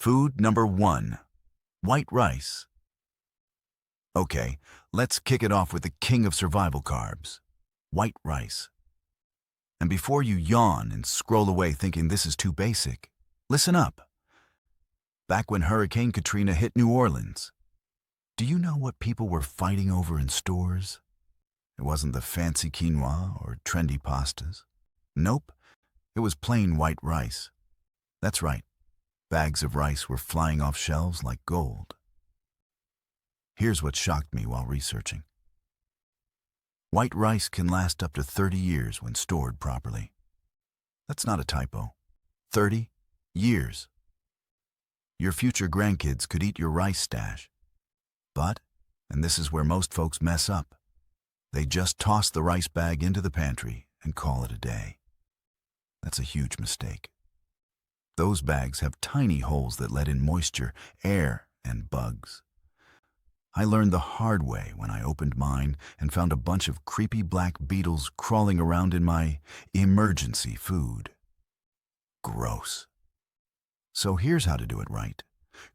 Food number 1. White rice. Okay, let's kick it off with the king of survival carbs, white rice. And before you yawn and scroll away thinking this is too basic, listen up. Back when Hurricane Katrina hit New Orleans, do you know what people were fighting over in stores? It wasn't the fancy quinoa or trendy pastas. Nope, it was plain white rice. That's right, bags of rice were flying off shelves like gold. Here's what shocked me while researching. White rice can last up to 30 years when stored properly. That's not a typo. 30 years. Your future grandkids could eat your rice stash. But, and this is where most folks mess up, they just toss the rice bag into the pantry and call it a day. That's a huge mistake. Those bags have tiny holes that let in moisture, air, and bugs. I learned the hard way when I opened mine and found a bunch of creepy black beetles crawling around in my emergency food. Gross. So here's how to do it right.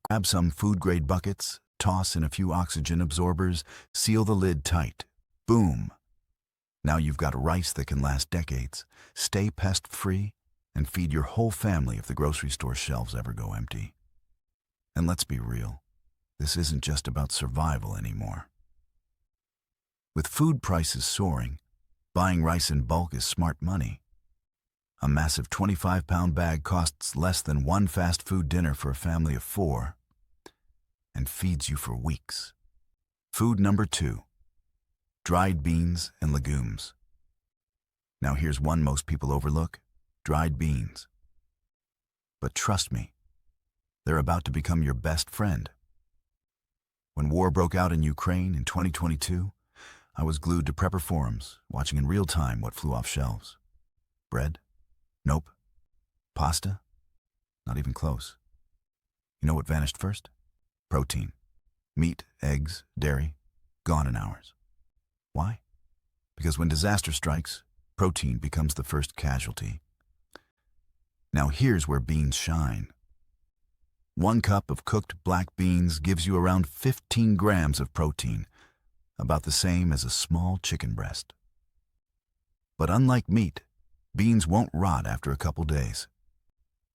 Grab some food-grade buckets, toss in a few oxygen absorbers, seal the lid tight. Boom! Now you've got rice that can last decades, stay pest-free, and feed your whole family if the grocery store shelves ever go empty. And let's be real. This isn't just about survival anymore. With food prices soaring, buying rice in bulk is smart money. A massive 25-pound bag costs less than one fast food dinner for a family of 4 and feeds you for weeks. Food number 2. Dried beans and legumes. Now here's one most people overlook: dried beans. But trust me, they're about to become your best friend. When war broke out in Ukraine in 2022, I was glued to prepper forums, watching in real time what flew off shelves. Bread? Nope. Pasta? Not even close. You know what vanished first? Protein. Meat, eggs, dairy, gone in hours. Why? Because when disaster strikes, protein becomes the first casualty. Now here's where beans shine. 1 cup of cooked black beans gives you around 15 grams of protein, about the same as a small chicken breast. But unlike meat, beans won't rot after a couple days.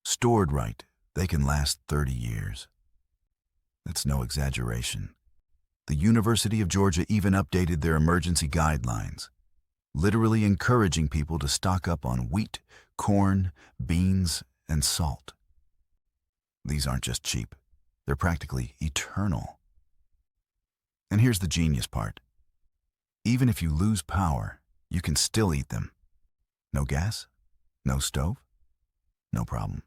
Stored right, they can last 30 years. That's no exaggeration. The University of Georgia even updated their emergency guidelines, literally encouraging people to stock up on wheat, corn, beans, and salt. These aren't just cheap, they're practically eternal. And here's the genius part. Even if you lose power, you can still eat them. No gas? No stove? No problem.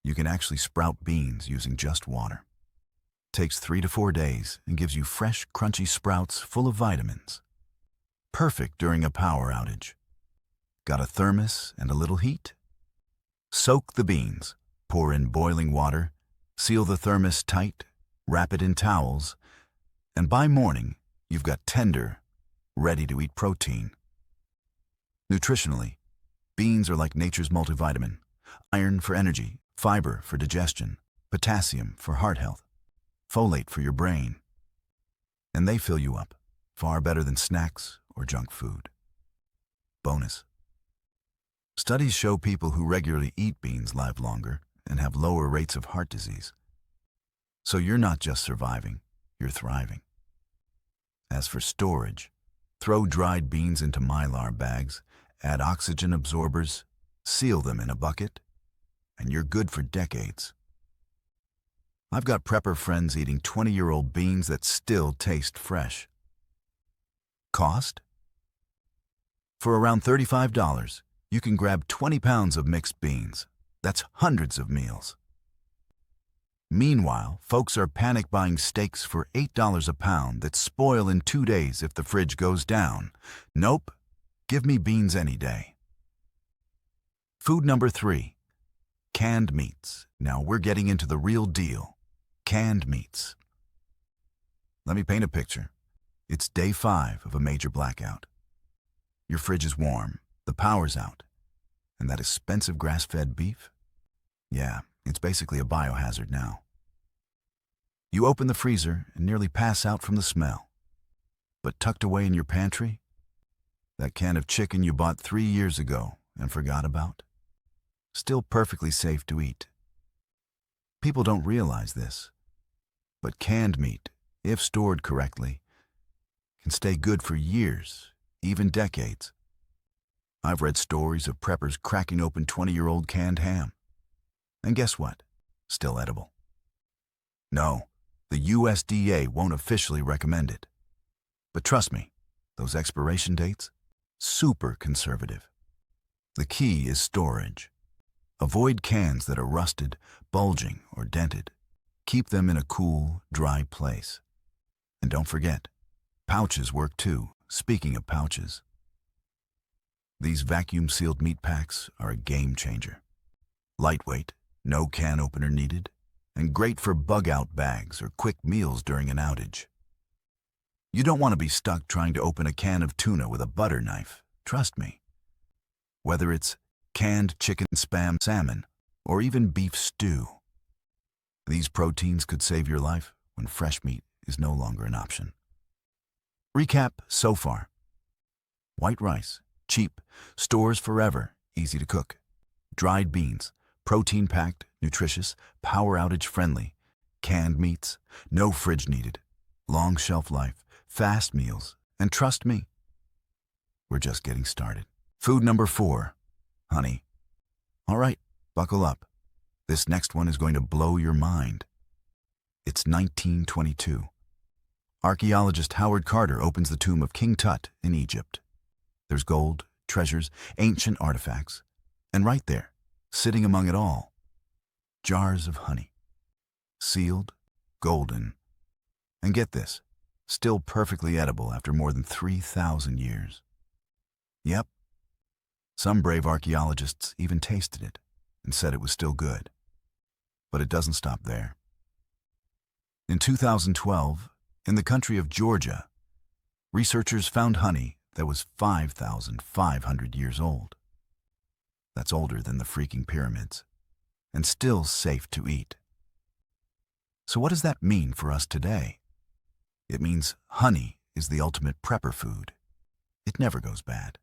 You can actually sprout beans using just water. Takes 3 to 4 days and gives you fresh, crunchy sprouts full of vitamins. Perfect during a power outage. Got a thermos and a little heat? Soak the beans. Pour in boiling water, seal the thermos tight, wrap it in towels, and by morning, you've got tender, ready-to-eat protein. Nutritionally, beans are like nature's multivitamin: iron for energy, fiber for digestion, potassium for heart health, folate for your brain. And they fill you up, far better than snacks or junk food. Bonus. Studies show people who regularly eat beans live longer and have lower rates of heart disease. So you're not just surviving, you're thriving. As for storage, throw dried beans into Mylar bags, add oxygen absorbers, seal them in a bucket, and you're good for decades. I've got prepper friends eating 20-year-old beans that still taste fresh. Cost? For around $35, you can grab 20 pounds of mixed beans. That's hundreds of meals. Meanwhile, folks are panic buying steaks for $8 a pound that spoil in 2 days if the fridge goes down. Nope, give me beans any day. Food number 3, canned meats. Now we're getting into the real deal. Canned meats. Let me paint a picture. It's day 5 of a major blackout. Your fridge is warm, the power's out, and that expensive grass-fed beef? Yeah, It's basically a biohazard now. You open the freezer and nearly pass out from the smell. But tucked away in your pantry, that can of chicken you bought 3 years ago and forgot about, still perfectly safe to eat. People don't realize this, but canned meat, if stored correctly, can stay good for years, even decades. I've read stories of preppers cracking open 20-year-old canned ham. And guess what? Still edible. No, the USDA won't officially recommend it. But trust me, those expiration dates, super conservative. The key is storage. Avoid cans that are rusted, bulging, or dented. Keep them in a cool, dry place. And don't forget, pouches work too, speaking of pouches. These vacuum-sealed meat packs are a game changer. Lightweight, no can opener needed, and great for bug-out bags or quick meals during an outage. You don't want to be stuck trying to open a can of tuna with a butter knife, trust me. Whether it's canned chicken, spam, salmon, or even beef stew, these proteins could save your life when fresh meat is no longer an option. Recap so far. White rice, cheap, stores forever, easy to cook. Dried beans, protein-packed, nutritious, power outage friendly. Canned meats, no fridge needed. Long shelf life, fast meals, and trust me, we're just getting started. Food number 4, honey. All right, buckle up. This next one is going to blow your mind. It's 1922. Archaeologist Howard Carter opens the tomb of King Tut in Egypt. There's gold, treasures, ancient artifacts, and right there, sitting among it all, jars of honey. Sealed, golden, and get this, still perfectly edible after more than 3,000 years. Yep, some brave archaeologists even tasted it and said it was still good. But it doesn't stop there. In 2012, in the country of Georgia, researchers found honey that was 5,500 years old. That's older than the freaking pyramids, and still safe to eat. So what does that mean for us today? It means honey is the ultimate prepper food. It never goes bad.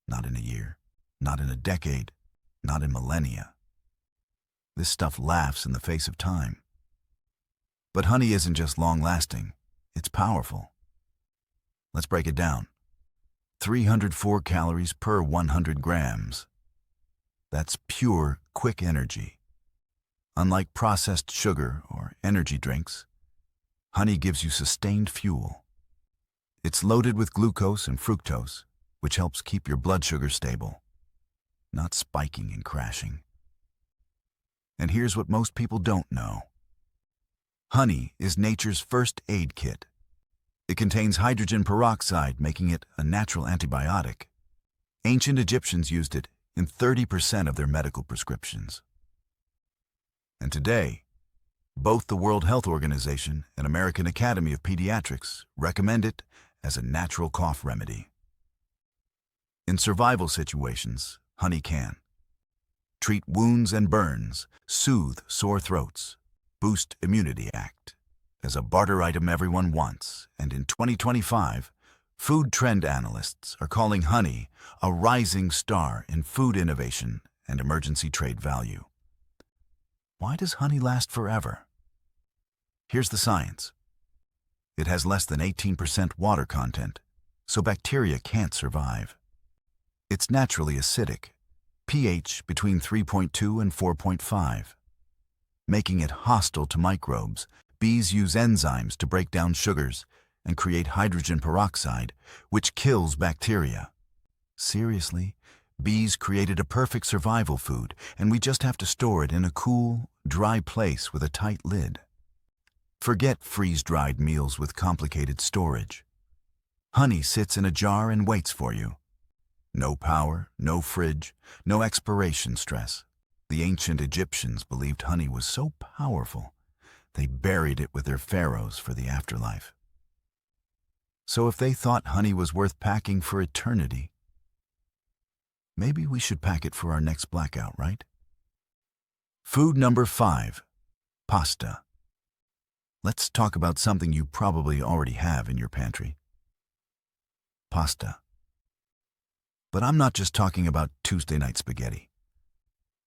Not in a year, not in a decade, not in millennia. This stuff laughs in the face of time. But honey isn't just long-lasting, it's powerful. Let's break it down. 304 calories per 100 grams. That's pure, quick energy. Unlike processed sugar or energy drinks, honey gives you sustained fuel. It's loaded with glucose and fructose, which helps keep your blood sugar stable, not spiking and crashing. And here's what most people don't know. Honey is nature's first aid kit. It contains hydrogen peroxide, making it a natural antibiotic. Ancient Egyptians used it in 30% of their medical prescriptions. And today, both the World Health Organization and American Academy of Pediatrics recommend it as a natural cough remedy. In survival situations, honey can treat wounds and burns, soothe sore throats, boost immunity, act as a barter item everyone wants, and in 2025, food trend analysts are calling honey a rising star in food innovation and emergency trade value. Why does honey last forever? Here's the science. It has less than 18% water content, so bacteria can't survive. It's naturally acidic, pH between 3.2 and 4.5. Making it hostile to microbes, bees use enzymes to break down sugars and create hydrogen peroxide, which kills bacteria. Seriously, bees created a perfect survival food, and we just have to store it in a cool, dry place with a tight lid. Forget freeze-dried meals with complicated storage. Honey sits in a jar and waits for you. No power, no fridge, no expiration stress. The ancient Egyptians believed honey was so powerful, they buried it with their pharaohs for the afterlife. So if they thought honey was worth packing for eternity, maybe we should pack it for our next blackout, right? Food number 5. Pasta. Let's talk about something you probably already have in your pantry. Pasta. But I'm not just talking about Tuesday night spaghetti.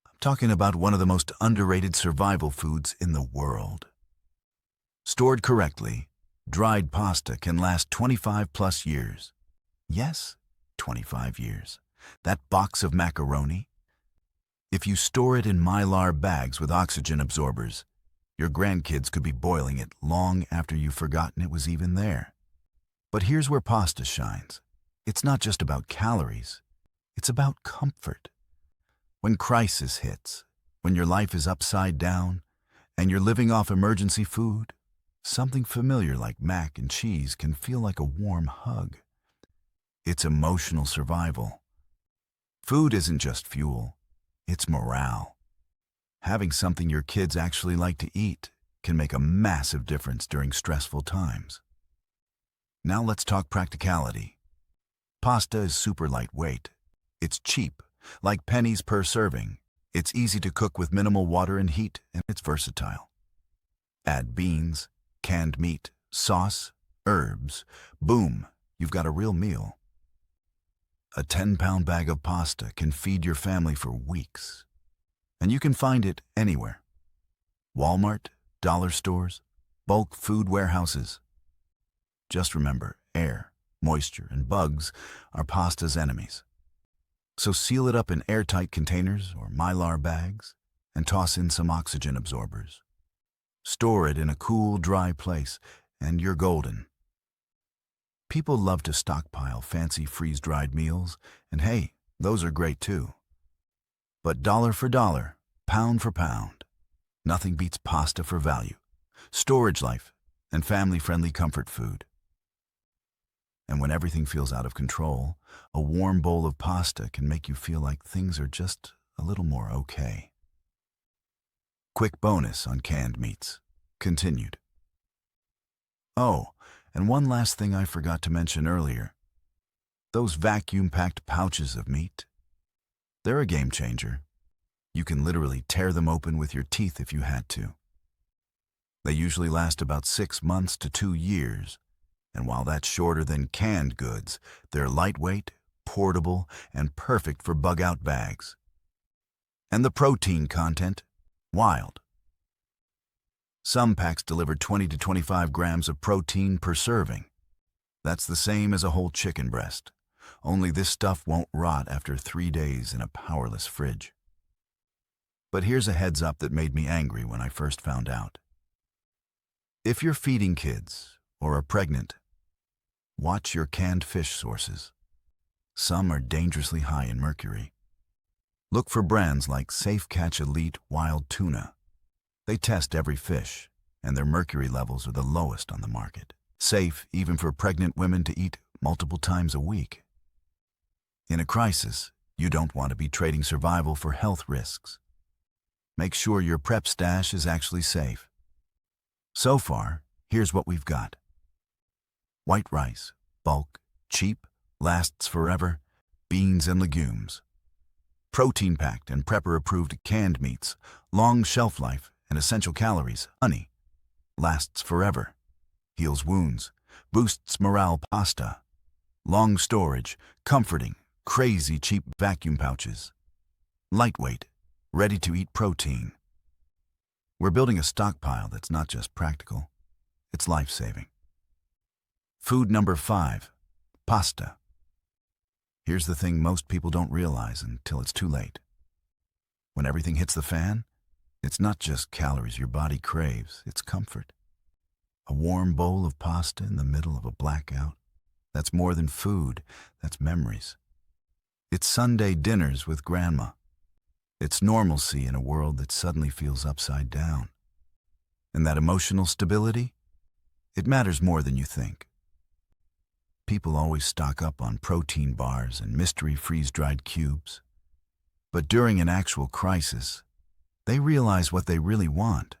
I'm talking about one of the most underrated survival foods in the world. Stored correctly, dried pasta can last 25 plus years. Yes, 25 years. That box of macaroni? If you store it in Mylar bags with oxygen absorbers, your grandkids could be boiling it long after you've forgotten it was even there. But here's where pasta shines. It's not just about calories. It's about comfort. When crisis hits, when your life is upside down, and you're living off emergency food, something familiar like mac and cheese can feel like a warm hug. It's emotional survival. Food isn't just fuel, it's morale. Having something your kids actually like to eat can make a massive difference during stressful times. Now let's talk practicality. Pasta is super lightweight. It's cheap, like pennies per serving. It's easy to cook with minimal water and heat, and it's versatile. Add beans, canned meat, sauce, herbs. Boom, you've got a real meal. A 10-pound bag of pasta can feed your family for weeks. And you can find it anywhere. Walmart, dollar stores, bulk food warehouses. Just remember, air, moisture, and bugs are pasta's enemies. So seal it up in airtight containers or Mylar bags and toss in some oxygen absorbers. Store it in a cool, dry place, and you're golden. People love to stockpile fancy freeze-dried meals, and hey, those are great too. But dollar for dollar, pound for pound, nothing beats pasta for value, storage life, and family-friendly comfort food. And when everything feels out of control, a warm bowl of pasta can make you feel like things are just a little more okay. Quick bonus on canned meats. Continued. Oh, and one last thing I forgot to mention earlier. Those vacuum-packed pouches of meat. They're a game changer. You can literally tear them open with your teeth if you had to. They usually last about 6 months to 2 years, and while that's shorter than canned goods, they're lightweight, portable, and perfect for bug-out bags. And the protein content? Wild. Some packs deliver 20 to 25 grams of protein per serving. That's the same as a whole chicken breast, only this stuff won't rot after 3 days in a powerless fridge. But here's a heads up that made me angry when I first found out. If you're feeding kids or are pregnant, watch your canned fish sources. Some are dangerously high in mercury. Look for brands like Safe Catch Elite Wild Tuna. They test every fish, and their mercury levels are the lowest on the market. Safe even for pregnant women to eat multiple times a week. In a crisis, you don't want to be trading survival for health risks. Make sure your prep stash is actually safe. So far, here's what we've got. White rice, bulk, cheap, lasts forever, beans and legumes. Protein-packed and prepper-approved canned meats, long shelf life and essential calories, honey. Lasts forever, heals wounds, boosts morale pasta. Long storage, comforting, crazy cheap vacuum pouches. Lightweight, ready-to-eat protein. We're building a stockpile that's not just practical, it's life-saving. Food number 5, pasta. Here's the thing most people don't realize until it's too late. When everything hits the fan, it's not just calories your body craves, it's comfort. A warm bowl of pasta in the middle of a blackout. That's more than food, that's memories. It's Sunday dinners with grandma. It's normalcy in a world that suddenly feels upside down. And that emotional stability? It matters more than you think. People always stock up on protein bars and mystery freeze-dried cubes. But during an actual crisis, they realize what they really want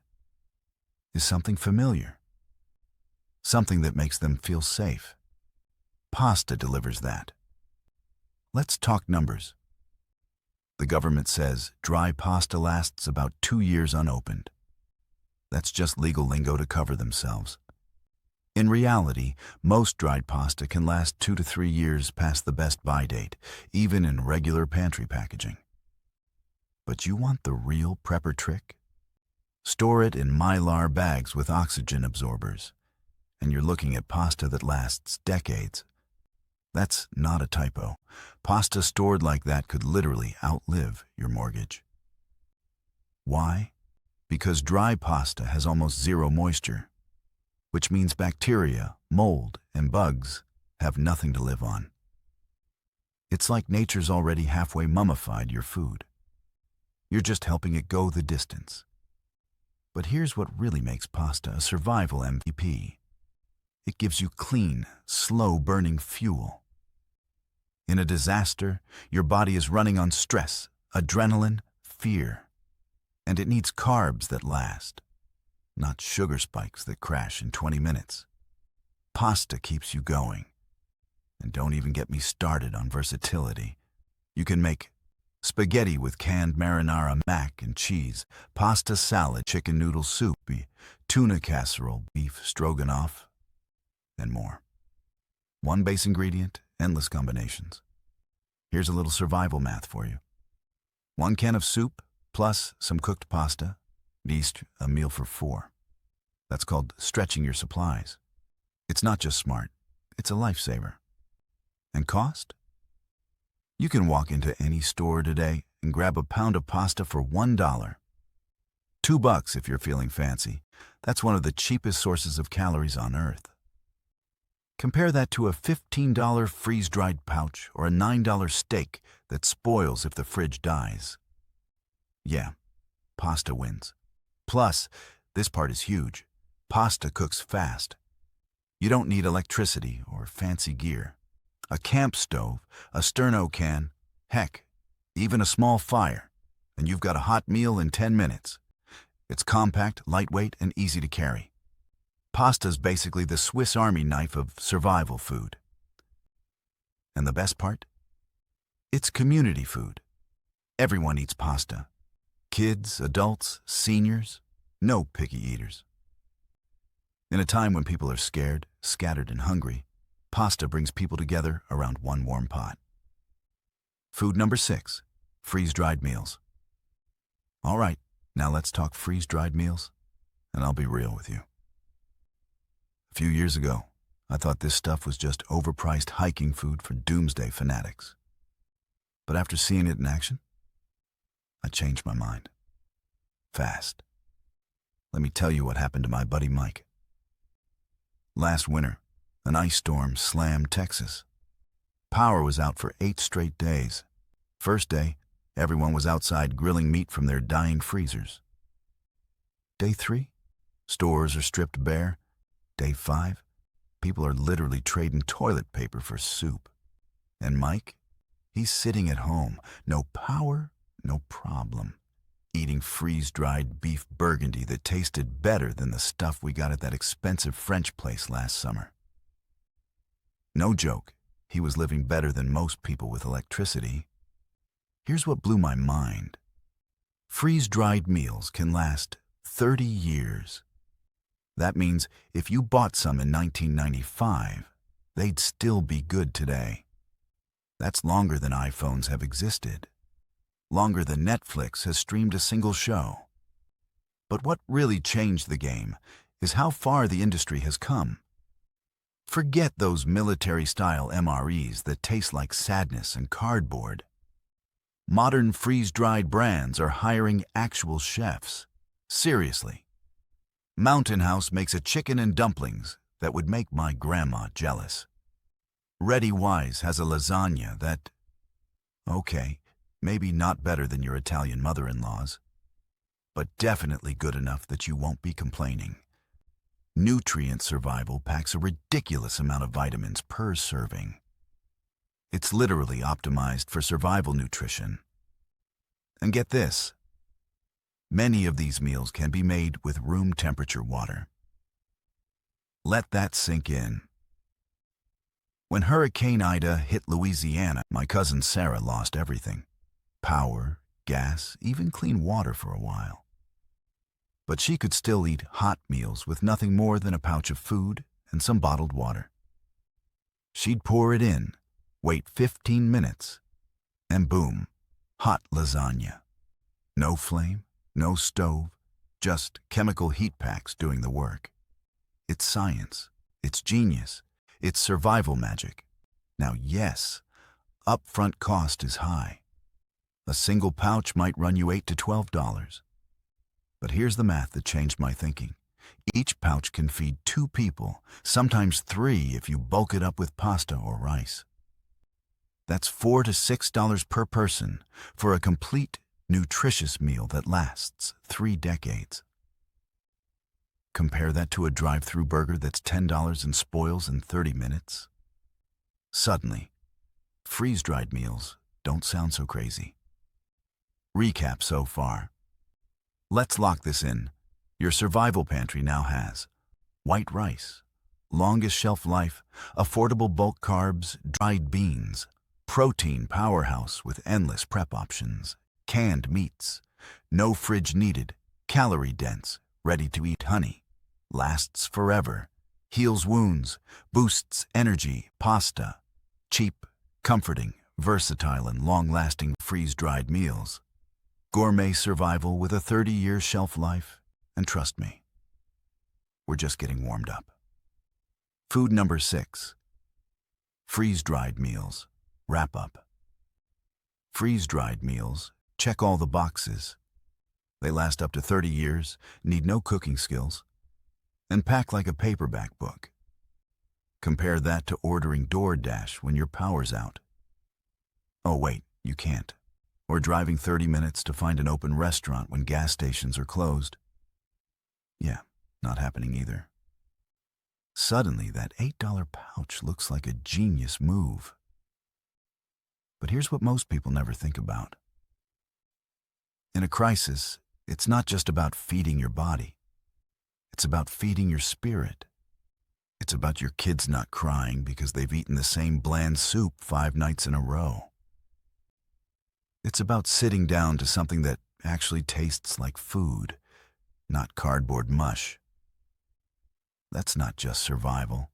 is something familiar. Something that makes them feel safe. Pasta delivers that. Let's talk numbers. The government says dry pasta lasts about 2 years unopened. That's just legal lingo to cover themselves. In reality, most dried pasta can last 2 to 3 years past the best buy date, even in regular pantry packaging. But you want the real prepper trick? Store it in Mylar bags with oxygen absorbers, and you're looking at pasta that lasts decades. That's not a typo. Pasta stored like that could literally outlive your mortgage. Why? Because dry pasta has almost zero moisture, which means bacteria, mold, and bugs have nothing to live on. It's like nature's already halfway mummified your food. You're just helping it go the distance. But here's what really makes pasta a survival MVP. It gives you clean, slow-burning fuel. In a disaster, your body is running on stress, adrenaline, fear. And it needs carbs that last, not sugar spikes that crash in 20 minutes. Pasta keeps you going. And don't even get me started on versatility. You can make spaghetti with canned marinara mac and cheese, pasta salad, chicken noodle soup, tuna casserole, beef stroganoff, and more. One base ingredient, endless combinations. Here's a little survival math for you. 1 can of soup plus some cooked pasta, at least a meal for 4. That's called stretching your supplies. It's not just smart, it's a lifesaver. And cost? You can walk into any store today and grab a pound of pasta for $1. $2 if you're feeling fancy. That's one of the cheapest sources of calories on earth. Compare that to a $15 freeze-dried pouch or a $9 steak that spoils if the fridge dies. Yeah, pasta wins. Plus, this part is huge. Pasta cooks fast. You don't need electricity or fancy gear. A camp stove, a sterno can, heck, even a small fire, and you've got a hot meal in 10 minutes. It's compact, lightweight, and easy to carry. Pasta's basically the Swiss Army knife of survival food. And the best part? It's community food. Everyone eats pasta. Kids, adults, seniors, no picky eaters. In a time when people are scared, scattered, and hungry, pasta brings people together around one warm pot. Food number 6, freeze-dried meals. All right, now let's talk freeze-dried meals, and I'll be real with you. A few years ago, I thought this stuff was just overpriced hiking food for doomsday fanatics. But after seeing it in action, I changed my mind. Fast. Let me tell you what happened to my buddy Mike. Last winter, an ice storm slammed Texas. Power was out for 8 straight days. First day, everyone was outside grilling meat from their dying freezers. Day 3, stores are stripped bare. Day 5, people are literally trading toilet paper for soup. And Mike, he's sitting at home. No power, no problem. Eating freeze-dried beef burgundy that tasted better than the stuff we got at that expensive French place last summer. No joke, he was living better than most people with electricity. Here's what blew my mind. Freeze-dried meals can last 30 years. That means if you bought some in 1995, they'd still be good today. That's longer than iPhones have existed. Longer than Netflix has streamed a single show. But what really changed the game is how far the industry has come. Forget those military-style MREs that taste like sadness and cardboard. Modern freeze-dried brands are hiring actual chefs. Seriously. Mountain House makes a chicken and dumplings that would make my grandma jealous. Ready Wise has a lasagna that, okay, maybe not better than your Italian mother-in-law's, but definitely good enough that you won't be complaining. Nutrient Survival packs a ridiculous amount of vitamins per serving. It's literally optimized for survival nutrition. And get this, many of these meals can be made with room temperature water. Let that sink in. When Hurricane Ida hit Louisiana, my cousin Sarah lost everything. power, gas, even clean water for a while. But she could still eat hot meals with nothing more than a pouch of food and some bottled water. She'd pour it in, wait 15 minutes, and boom, hot lasagna. No flame, no stove, just chemical heat packs doing the work. It's science, it's genius, it's survival magic. Now yes, upfront cost is high. A single pouch might run you $8 to $12. But here's the math that changed my thinking. Each pouch can feed 2 people, sometimes 3 if you bulk it up with pasta or rice. That's $4 to $6 per person for a complete, nutritious meal that lasts 3 decades. Compare that to a drive-through burger that's $10 and spoils in 30 minutes. Suddenly, freeze-dried meals don't sound so crazy. Recap so far. Let's lock this in. Your survival pantry now has white rice, longest shelf life, affordable bulk carbs, dried beans, protein powerhouse with endless prep options, canned meats, no fridge needed, calorie dense, ready to eat honey, lasts forever, heals wounds, boosts energy, pasta, cheap, comforting, versatile and long-lasting freeze-dried meals. Gourmet survival with a 30-year shelf life. And trust me, we're just getting warmed up. Food number 6. Freeze-dried meals. Wrap up. Freeze-dried meals check all the boxes. They last up to 30 years, need no cooking skills, and pack like a paperback book. Compare that to ordering DoorDash when your power's out. Oh wait, you can't. Or driving 30 minutes to find an open restaurant when gas stations are closed. Yeah, not happening either. Suddenly, that $8 pouch looks like a genius move. But here's what most people never think about. In a crisis, it's not just about feeding your body. It's about feeding your spirit. It's about your kids not crying because they've eaten the same bland soup 5 nights in a row. It's about sitting down to something that actually tastes like food, not cardboard mush. That's not just survival.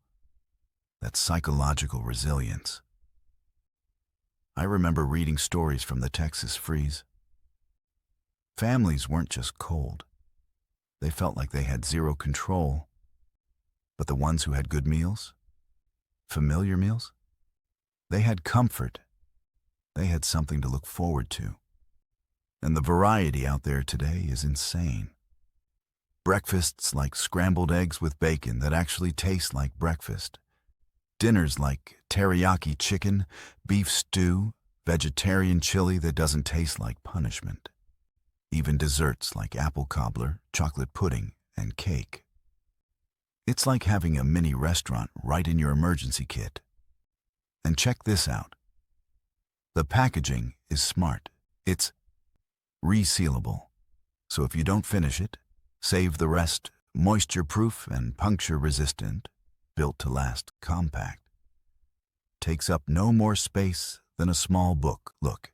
That's psychological resilience. I remember reading stories from the Texas freeze. Families weren't just cold. They felt like they had zero control. But the ones who had good meals, familiar meals, they had comfort. They had something to look forward to. And the variety out there today is insane. Breakfasts like scrambled eggs with bacon that actually taste like breakfast. Dinners like teriyaki chicken, beef stew, vegetarian chili that doesn't taste like punishment. Even desserts like apple cobbler, chocolate pudding, and cake. It's like having a mini restaurant right in your emergency kit. And check this out. The packaging is smart. It's resealable. So if you don't finish it, save the rest, moisture-proof and puncture-resistant, built to last, compact. Takes up no more space than a small book. Look,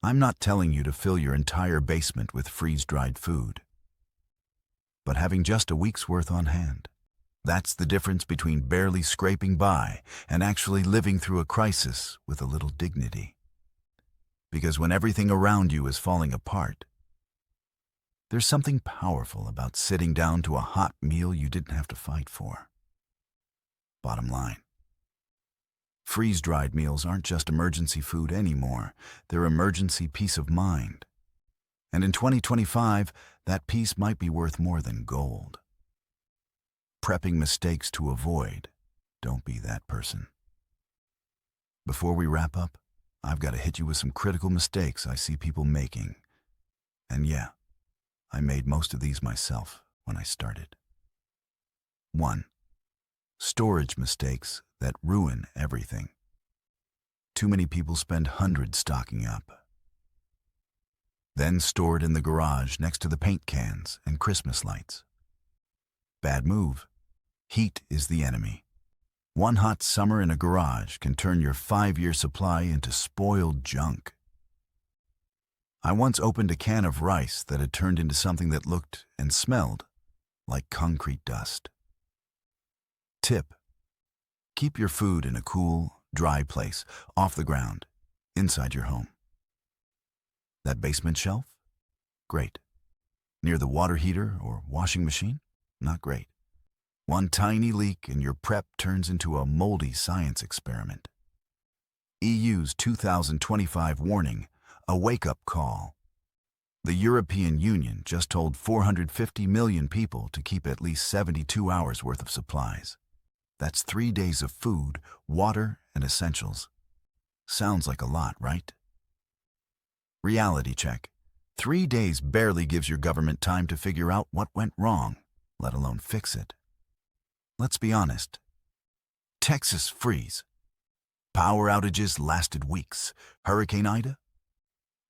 I'm not telling you to fill your entire basement with freeze-dried food, but having just a week's worth on hand. That's the difference between barely scraping by and actually living through a crisis with a little dignity. Because when everything around you is falling apart, there's something powerful about sitting down to a hot meal you didn't have to fight for. Bottom line, freeze-dried meals aren't just emergency food anymore. They're emergency peace of mind. And in 2025, that peace might be worth more than gold. Prepping mistakes to avoid. Don't be that person. Before we wrap up, I've got to hit you with some critical mistakes I see people making. And yeah, I made most of these myself when I started. 1. Storage mistakes that ruin everything. Too many people spend hundreds stocking up. Then stored in the garage next to the paint cans and Christmas lights. Bad move. Heat is the enemy. One hot summer in a garage can turn your 5-year supply into spoiled junk. I once opened a can of rice that had turned into something that looked and smelled like concrete dust. Tip: keep your food in a cool, dry place, off the ground, inside your home. That basement shelf? Great. Near the water heater or washing machine? Not great. One tiny leak and your prep turns into a moldy science experiment. EU's 2025 warning, a wake-up call. The European Union just told 450 million people to keep at least 72 hours worth of supplies. That's 3 days of food, water, and essentials. Sounds like a lot, right? Reality check. 3 days barely gives your government time to figure out what went wrong, let alone fix it. Let's be honest. Texas freeze. Power outages lasted weeks. Hurricane Ida?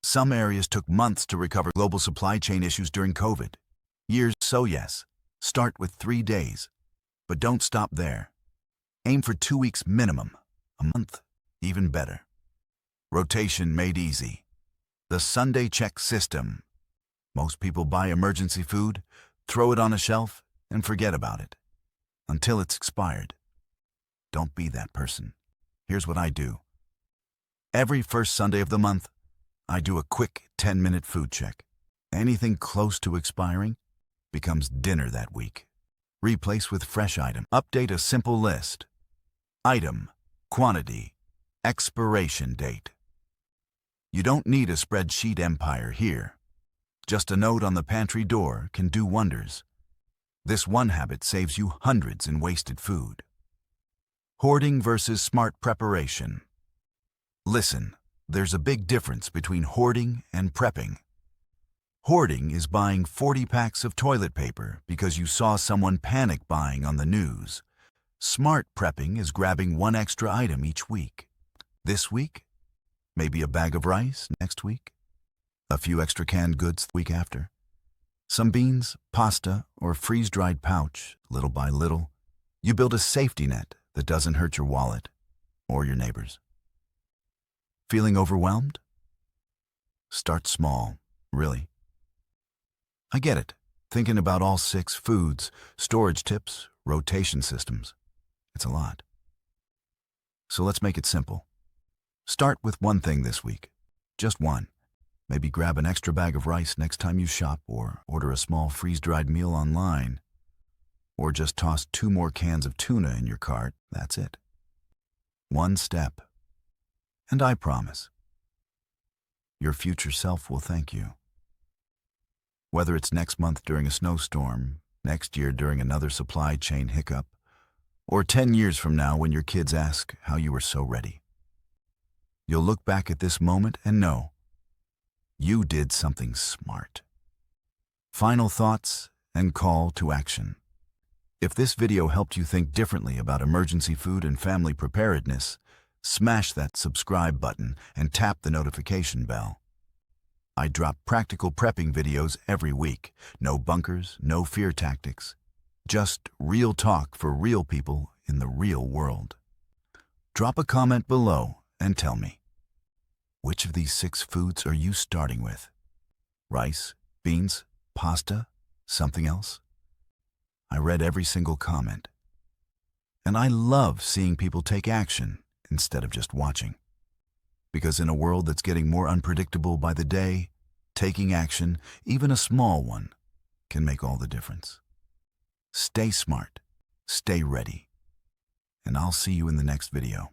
Some areas took months to recover. Global supply chain issues during COVID. Years. So yes, start with 3 days. But don't stop there. Aim for 2 weeks minimum. A month, even better. Rotation made easy. The Sunday check system. Most people buy emergency food, throw it on a shelf, and forget about it. Until it's expired. Don't be that person. Here's what I do. Every first Sunday of the month, I do a quick 10-minute food check. Anything close to expiring becomes dinner that week. Replace with fresh item. Update a simple list. Item, quantity, expiration date. You don't need a spreadsheet empire here. Just a note on the pantry door can do wonders. This one habit saves you hundreds in wasted food. Hoarding versus smart preparation. Listen, there's a big difference between hoarding and prepping. Hoarding is buying 40 packs of toilet paper because you saw someone panic buying on the news. Smart prepping is grabbing one extra item each week. This week, maybe a bag of rice next week, a few extra canned goods the week after, some beans, pasta, or freeze-dried pouch. Little by little, you build a safety net that doesn't hurt your wallet or your neighbors. Feeling overwhelmed? Start small, really. I get it, thinking about all 6 foods, storage tips, rotation systems. It's a lot. So let's make it simple. Start with one thing this week. Just one. Maybe grab an extra bag of rice next time you shop, or order a small freeze-dried meal online. Or just toss 2 more cans of tuna in your cart. That's it. One step. And I promise, your future self will thank you. Whether it's next month during a snowstorm, next year during another supply chain hiccup, or 10 years from now when your kids ask how you were so ready. You'll look back at this moment and know you did something smart. Final thoughts and call to action. If this video helped you think differently about emergency food and family preparedness, smash that subscribe button and tap the notification bell. I drop practical prepping videos every week. No bunkers, no fear tactics. Just real talk for real people in the real world. Drop a comment below and tell me, which of these 6 foods are you starting with? Rice, beans, pasta, something else? I read every single comment. And I love seeing people take action instead of just watching. Because in a world that's getting more unpredictable by the day, taking action, even a small one, can make all the difference. Stay smart, stay ready, and I'll see you in the next video.